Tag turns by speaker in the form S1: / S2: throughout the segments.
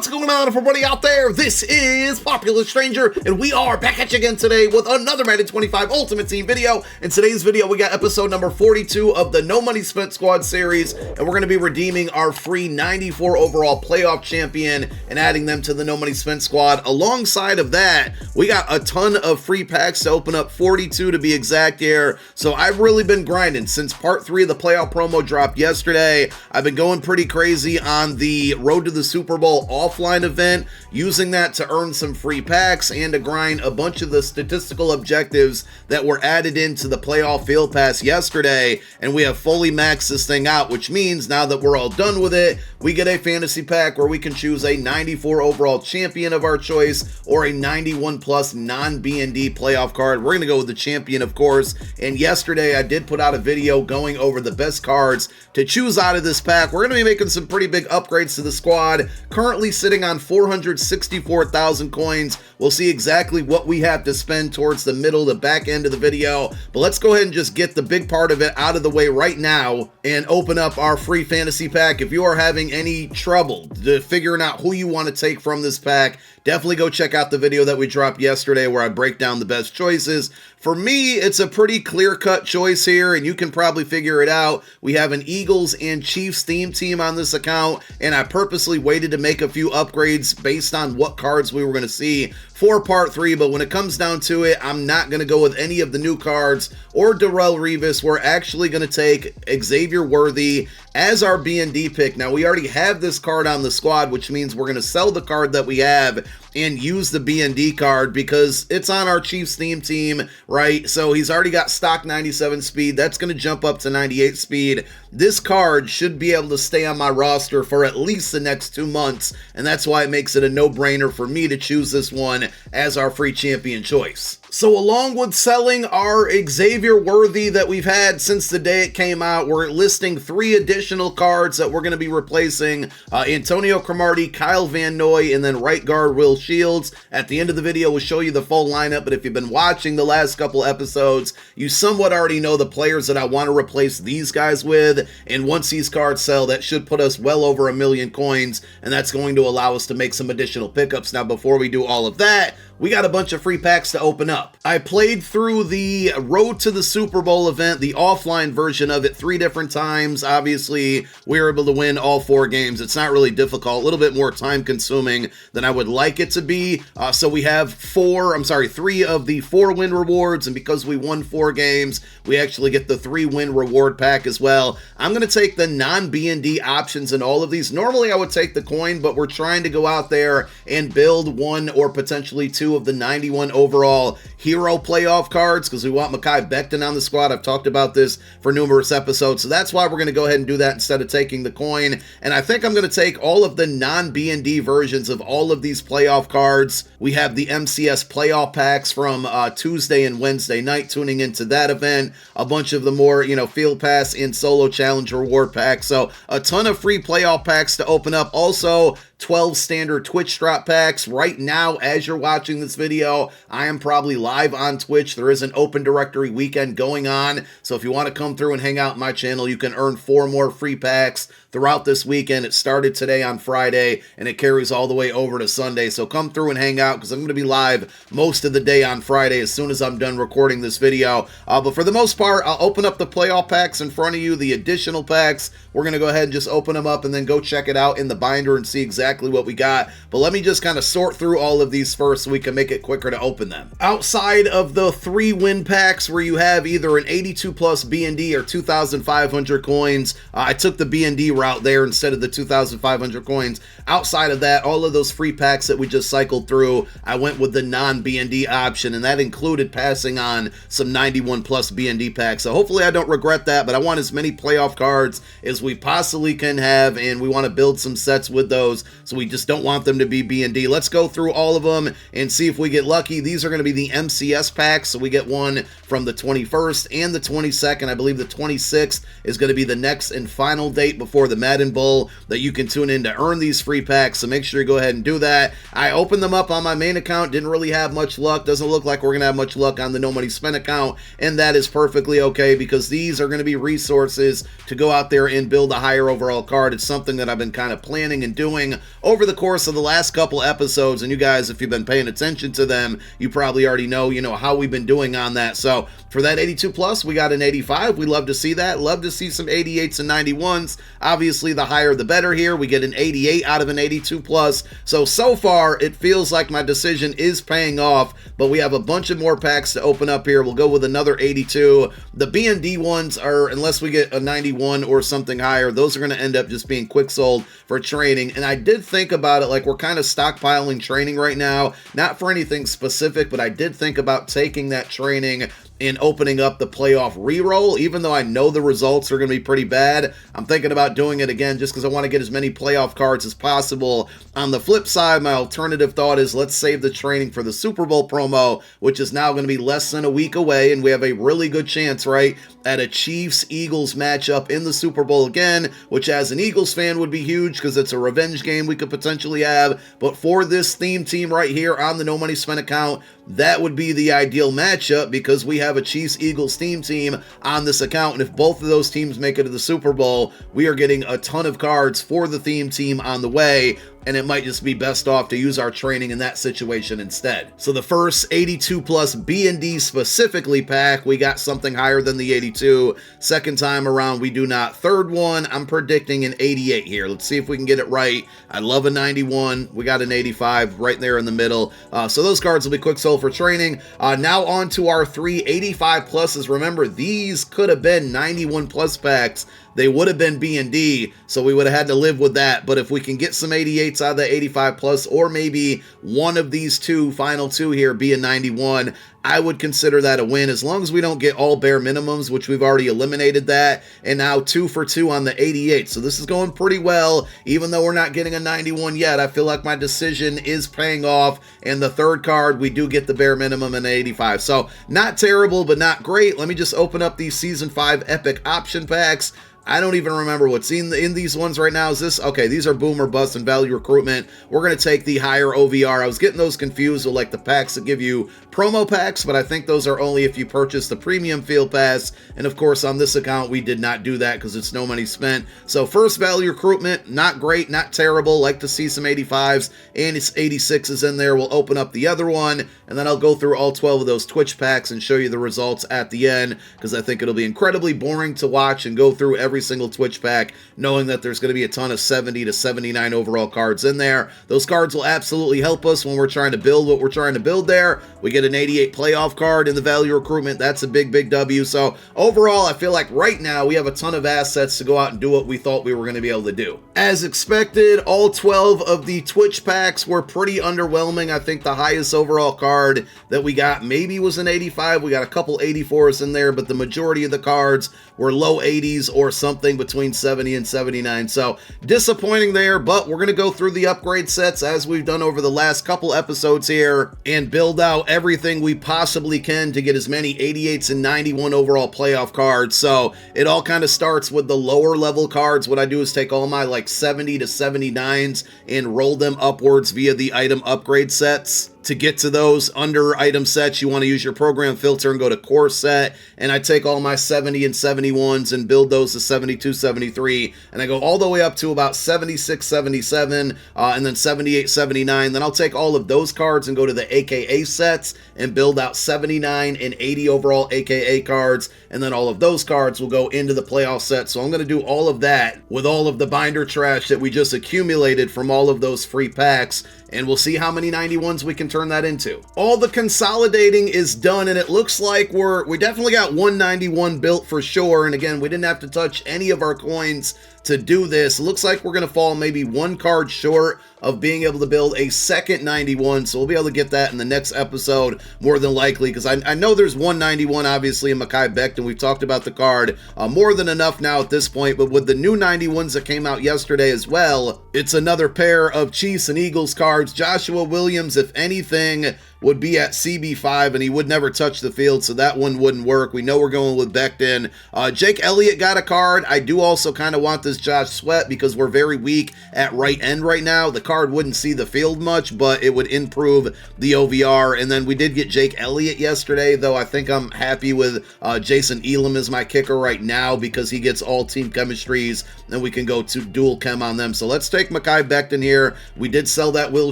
S1: What's going on, everybody out there? This is Popular Stranger, and we are back at you again today with another Madden 25 Ultimate Team video. In today's video, we got episode number 42 of the No Money Spent Squad series, and we're going to be redeeming our free 94 overall playoff champion and adding them to the No Money Spent Squad. Alongside of that, we got a ton of free packs to open up, 42 to be exact here. So I've really been grinding since part 3 of the playoff promo dropped yesterday. I've been going pretty crazy on the Road to the Super Bowl offline event, using that to earn some free packs and to grind a bunch of the statistical objectives that were added into the playoff field pass yesterday, and we have fully maxed this thing out, which means now that we're all done with it, we get a fantasy pack where we can choose a 94 overall champion of our choice or a 91 plus non-B&D playoff card. We're going to go with the champion, of course, and yesterday I did put out a video going over the best cards to choose out of this pack. We're going to be making some pretty big upgrades to the squad, currently sitting on 464,000 coins. We'll see exactly what we have to spend towards the middle, the back end of the video, but let's go ahead and just get the big part of it out of the way right now and open up our free fantasy pack. If you are having any trouble figuring out who you want to take from this pack, definitely go check out the video that we dropped yesterday where I break down the best choices. For me, it's a pretty clear-cut choice here, and you can probably figure it out. We have an Eagles and Chiefs theme team on this account, and I purposely waited to make a few upgrades based on what cards we were going to see for part 3, but when it comes down to it, I'm not going to go with any of the new cards or Darrelle Revis. We're actually going to take Xavier Worthy as our B&D pick. Now, we already have this card on the squad, which means we're going to sell the card that we have and use the B&D card because it's on our Chiefs theme team, right? So he's already got stock 97 speed. That's going to jump up to 98 speed. This card should be able to stay on my roster for at least the next 2 months, and that's why it makes it a no-brainer for me to choose this one as our free champion choice. So along with selling our Xavier Worthy that we've had since the day it came out, we're listing 3 additional cards that we're going to be replacing. Antonio Cromartie, Kyle Van Noy, and then right guard Will Shields. At the end of the video, we'll show you the full lineup, but if you've been watching the last couple episodes, you somewhat already know the players that I want to replace these guys with, and once these cards sell, that should put us well over 1 million coins, and that's going to allow us to make some additional pickups. Now, before we do all of that, we got a bunch of free packs to open up. I played through the Road to the Super Bowl event, the offline version of it, 3 different times. Obviously, we were able to win all 4 games. It's not really difficult, a little bit more time consuming than I would like it to be. So we have 3 of the 4 win rewards, and because we won 4 games, we actually get the 3 win reward pack as well. I'm going to take the non-B&D options in all of these. Normally, I would take the coin, but we're trying to go out there and build 1 or potentially 2 of the 91 overall hero playoff cards because we want Mekhi Becton on the squad. I've talked about this for numerous episodes, so that's why we're going to go ahead and do that instead of taking the coin. And I think I'm going to take all of the non-B&D versions of all of these playoff cards. We have the MCS playoff packs from Tuesday and Wednesday night, tuning into that event, a bunch of the more, field pass and solo challenge reward packs. So a ton of free playoff packs to open up. Also, 12 standard Twitch drop packs. Right now, as you're watching this video, I am probably live on Twitch. There is an open directory weekend going on, so if you want to come through and hang out on my channel, you can earn 4 more free packs throughout this weekend. It started today on Friday, and it carries all the way over to Sunday, so come through and hang out because I'm going to be live most of the day on Friday as soon as I'm done recording this video. But for the most part, I'll open up the playoff packs in front of you, the additional packs. We're going to go ahead and just open them up and then go check it out in the binder and see exactly what we got. But let me just kind of sort through all of these first so we can make it quicker to open them. Outside of the 3 win packs where you have either an 82 plus B&D or 2,500 coins, I took the B&D route there instead of the 2,500 coins. Outside of that, all of those free packs that we just cycled through, I went with the non-B&D option, and that included passing on some 91 plus B&D packs. So hopefully I don't regret that, but I want as many playoff cards as we possibly can have, and we want to build some sets with those, so we just don't want them to be B&D. Let's go through all of them and see if we get lucky. These are going to be the MCS packs, so we get one from the 21st and the 22nd. I believe the 26th is going to be the next and final date before the Madden Bowl that you can tune in to earn these free packs, so make sure you go ahead and do that. I opened them up on my main account, didn't really have much luck. Doesn't look like we're going to have much luck on the No Money Spent account, and that is perfectly okay because these are going to be resources to go out there and build a higher overall card. It's something that I've been kind of planning and doing over the course of the last couple episodes, and you guys, if you've been paying attention to them, you probably already know, how we've been doing on that. So for that 82 plus, we got an 85. We love to see that. Love to see some 88s and 91s. Obviously, the higher the better here. We get an 88 out of an 82 plus. So far, it feels like my decision is paying off, but we have a bunch of more packs to open up here. We'll go with another 82. The B&D ones are, unless we get a 91 or something higher, those are going to end up just being quick sold for training. And I did think about it, like we're kind of stockpiling training right now, not for anything specific, but I did think about taking that training in opening up the playoff reroll. Even though I know the results are going to be pretty bad, I'm thinking about doing it again just because I want to get as many playoff cards as possible. On the flip side, my alternative thought is let's save the training for the Super Bowl promo, which is now going to be less than a week away, and we have a really good chance, right, at a Chiefs-Eagles matchup in the Super Bowl again, which as an Eagles fan would be huge because it's a revenge game we could potentially have. But for this theme team right here on the No Money Spent account, that would be the ideal matchup because we have a Chiefs-Eagles theme team on this account, and if both of those teams make it to the Super Bowl, we are getting a ton of cards for the theme team on the way, and it might just be best off to use our training in that situation instead. So the first 82 plus B&D specifically pack, we got something higher than the 82. Second time around, we do not. Third one, I'm predicting an 88 here. Let's see if we can get it right. I love a 91. We got an 85 right there in the middle. So those cards will be quick sold for training. Now on to our 3 85 pluses. Remember, these could have been 91 plus packs. They would have been B&D, so we would have had to live with that. But if we can get some 88s out of the 85 plus, or maybe one of these final two here be a 91, I would consider that a win, as long as we don't get all bare minimums, which we've already eliminated that, and now 2 for 2 on the 88. So this is going pretty well, even though we're not getting a 91 yet. I feel like my decision is paying off, and the third card, we do get the bare minimum in 85. So not terrible, but not great. Let me just open up these Season 5 Epic Option Packs. I don't even remember what's in these ones right now. Is this? Okay, these are boom or bust and value recruitment. We're going to take the higher OVR. I was getting those confused with like the packs that give you promo packs, but I think those are only if you purchase the premium field pass. And of course, on this account, we did not do that because it's no money spent. So first value recruitment, not great, not terrible. Like to see some 85s and it's 86s in there. We'll open up the other one, and then I'll go through all 12 of those Twitch packs and show you the results at the end, because I think it'll be incredibly boring to watch and go through every single Twitch pack knowing that there's going to be a ton of 70 to 79 overall cards in there. Those cards will absolutely help us when we're trying to build what we're trying to build there. We get an 88 playoff card in the value recruitment. That's a big W. So overall, I feel like right now we have a ton of assets to go out and do what we thought we were going to be able to do. As expected, all 12 of the Twitch packs were pretty underwhelming. I think the highest overall card that we got maybe was an 85. We got a couple 84s in there, but the majority of the cards were low 80s or something between 70 and 79. So disappointing there, but we're going to go through the upgrade sets as we've done over the last couple episodes here and build out everything we possibly can to get as many 88s and 91 overall playoff cards. So it all kind of starts with the lower level cards. What I do is take all my like 70 to 79s and roll them upwards via the item upgrade sets. To get to those under item sets, you want to use your program filter and go to core set, and I take all my 70 and 71s and build those to 72, 73, and I go all the way up to about 76, 77, and then 78, 79. Then I'll take all of those cards and go to the AKA sets and build out 79 and 80 overall AKA cards, and then all of those cards will go into the playoff set. So I'm going to do all of that with all of the binder trash that we just accumulated from all of those free packs, and we'll see how many 91s we can turn that into. All the consolidating is done, and it looks like we definitely got 191 built for sure. And again, we didn't have to touch any of our coins to do this. It looks like we're going to fall maybe one card short of being able to build a second 91, so we'll be able to get that in the next episode more than likely, because I know there's 191 obviously in Mekhi Becton. We've talked about the card more than enough now at this point, but with the new 91s that came out yesterday as well, it's another pair of Chiefs and Eagles cards. Joshua Williams, if anything, would be at CB5, and he would never touch the field, so that one wouldn't work. We know we're going with Becton. Jake Elliott got a card. I do also kind of want this Josh Sweat because we're very weak at right end right now. The card wouldn't see the field much, but it would improve the OVR. And then we did get Jake Elliott yesterday, though I think I'm happy with Jason Elam as my kicker right now because he gets all team chemistries, and we can go to dual chem on them. So let's take Mekhi Becton here. We did sell that Will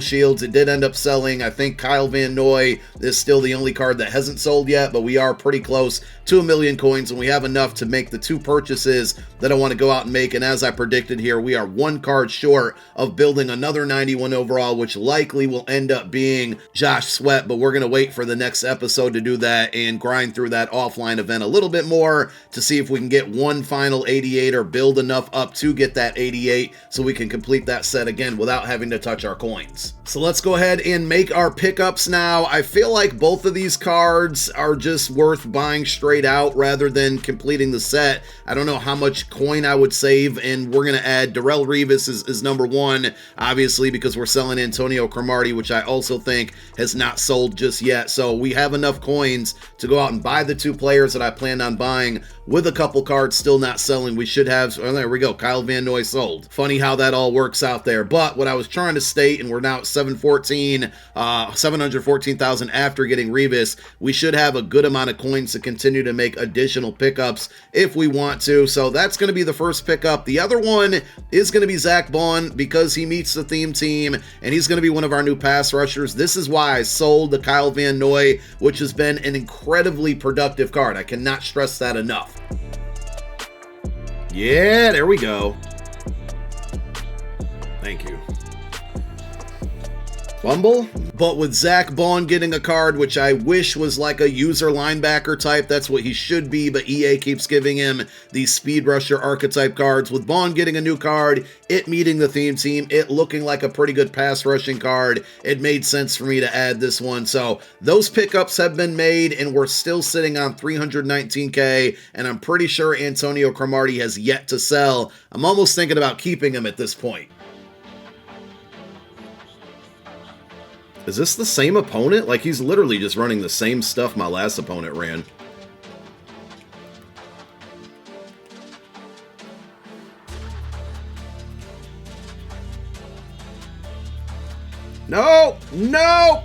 S1: Shields. It did end up selling. I think Kyle Van Noy is still the only card that hasn't sold yet, but we are pretty close to 1 million coins, and we have enough to make the 2 purchases that I want to go out and make. And as I predicted here, we are 1 card short of building another 91 overall, which likely will end up being Josh Sweat, but we're going to wait for the next episode to do that and grind through that offline event a little bit more to see if we can get one final 88 or build enough up to get that 88 so we can complete that set again without having to touch our coins. So let's go ahead and make our pickups now. I feel like both of these cards are just worth buying straight out rather than completing the set. I don't know how much coin I would save, and we're going to add Darrelle Revis is number 1, obviously, because we're selling Antonio Cromartie, which I also think has not sold just yet. So we have enough coins to go out and buy the 2 players that I planned on buying with a couple cards still not selling. We should have, oh, there we go, Kyle Van Noy sold. Funny how that all works out there. But what I was trying to state, and we're now at 714,000 after getting Revis, we should have a good amount of coins to continue to make additional pickups if we want to. So that's going to be the first pickup. The other one is going to be Zach Bond because he meets the theme team, and he's going to be one of our new pass rushers. This is why I sold the Kyle Van Noy, which has been an incredibly productive card. I cannot stress that enough. Yeah, there we go. Thank you. Fumble. But with Zach Bond getting a card, which I wish was like a user linebacker type, that's what he should be, but EA keeps giving him these speed rusher archetype cards. With Bond getting a new card, it meeting the theme team, it looking like a pretty good pass rushing card, it made sense for me to add this one. So those pickups have been made, and we're still sitting on 319K, and I'm pretty sure Antonio Cromartie has yet to sell. I'm almost thinking about keeping him at this point. Is this the same opponent? Like, he's literally just running the same stuff my last opponent ran. No! No!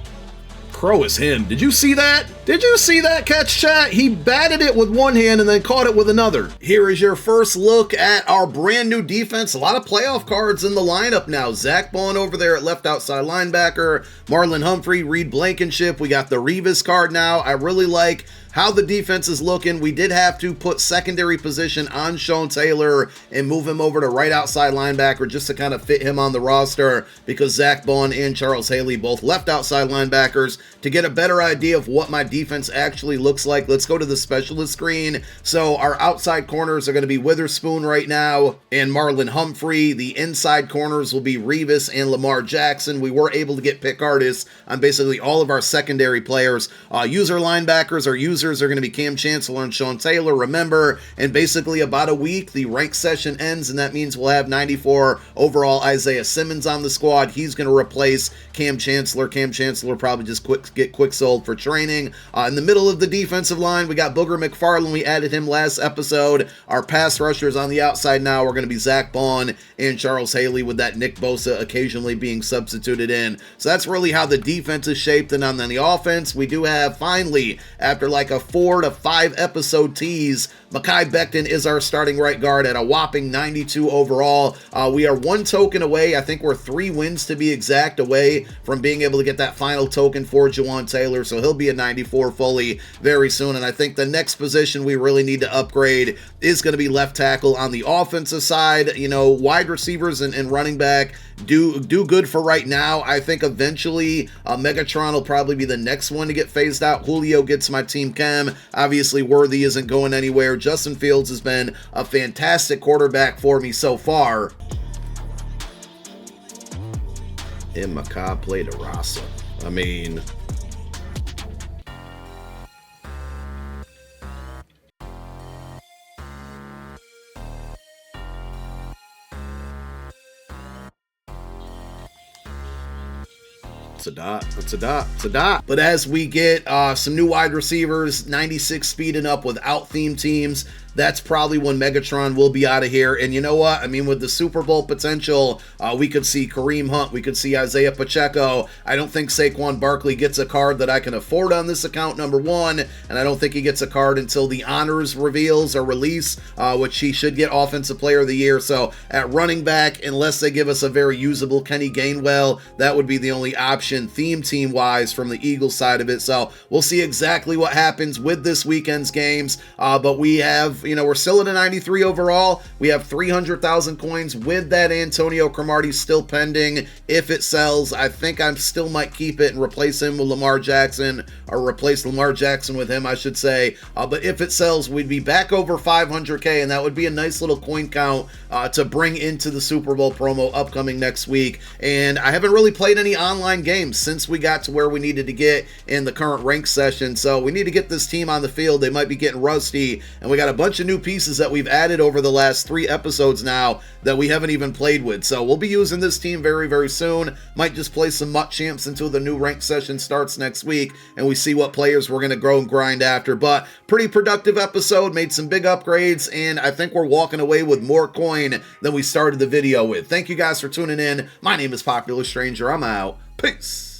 S1: Crow is him. Did you see that? Did you see that catch, chat? He batted it with one hand and then caught it with another. Here is your first look at our brand new defense. A lot of playoff cards in the lineup now. Zach Bond over there at left outside linebacker. Marlon Humphrey, Reed Blankenship. We got the Revis card now. I really like how the defense is looking. We did have to put secondary position on Sean Taylor and move him over to right outside linebacker just to kind of fit him on the roster because Zach Bond and Charles Haley both left outside linebackers. To get a better idea of what my defense actually looks like, let's go to the specialist screen. So our outside corners are going to be Witherspoon right now and Marlon Humphrey. The inside corners will be Revis and Lamar Jackson. We were able to get pick artists on basically all of our secondary players. User linebackers are users are going to be Cam Chancellor and Sean Taylor. Remember, in basically about a week, the rank session ends, and that means we'll have 94 overall Isaiah Simmons on the squad. He's going to replace Cam Chancellor. Cam Chancellor probably just get quick sold for training. In the middle of the defensive line, we got Booger McFarland. We added him last episode. Our pass rushers on the outside now are going to be Zach Bond and Charles Haley, with that Nick Bosa occasionally being substituted in. So that's really how the defense is shaped. And on the offense, we do have, finally, after like a 4 to 5 episode tease, Mekhi Becton is our starting right guard at a whopping 92 overall. We are 1 token away. I think we're 3 wins to be exact away from being able to get that final token for Jawan Taylor. So he'll be a 94 fully very soon. And I think the next position we really need to upgrade is going to be left tackle. On the offensive side, you know, wide receivers and running back do good for right now. I think eventually Megatron will probably be the next one to get phased out. Julio gets my team chem. Obviously, Worthy isn't going anywhere. Justin Fields has been a fantastic quarterback for me so far. And Macabre played a Rasa. I mean, it's a dot. That's a dot. It's a dot. But as we get some new wide receivers, 96 speeding up without theme teams, that's probably when Megatron will be out of here. And you know what? I mean, with the Super Bowl potential, we could see Kareem Hunt. We could see Isaiah Pacheco. I don't think Saquon Barkley gets a card that I can afford on this account, number one. And I don't think he gets a card until the honors reveals or release, which he should get Offensive Player of the Year. So at running back, unless they give us a very usable Kenny Gainwell, that would be the only option theme team-wise from the Eagles side of it. So we'll see exactly what happens with this weekend's games. But we have, we're still at a 93 overall. We have 300,000 coins with that Antonio Cromartie still pending. If it sells, I think I still might keep it and replace him with Lamar Jackson, or replace Lamar Jackson with him, I should say. But if it sells, we'd be back over 500K, and that would be a nice little coin count to bring into the Super Bowl promo upcoming next week. And I haven't really played any online games since we got to where we needed to get in the current rank session. So we need to get this team on the field. They might be getting rusty, and we got a bunch of new pieces that we've added over the last 3 episodes now that we haven't even played with. So we'll be using this team very, very soon. Might just play some MUT champs until the new rank session starts next week, and we see what players we're going to grow and grind after. But pretty productive episode, made some big upgrades, and I think we're walking away with more coin than we started the video with. Thank you guys for tuning in. My name is Popular Stranger. I'm out. Peace.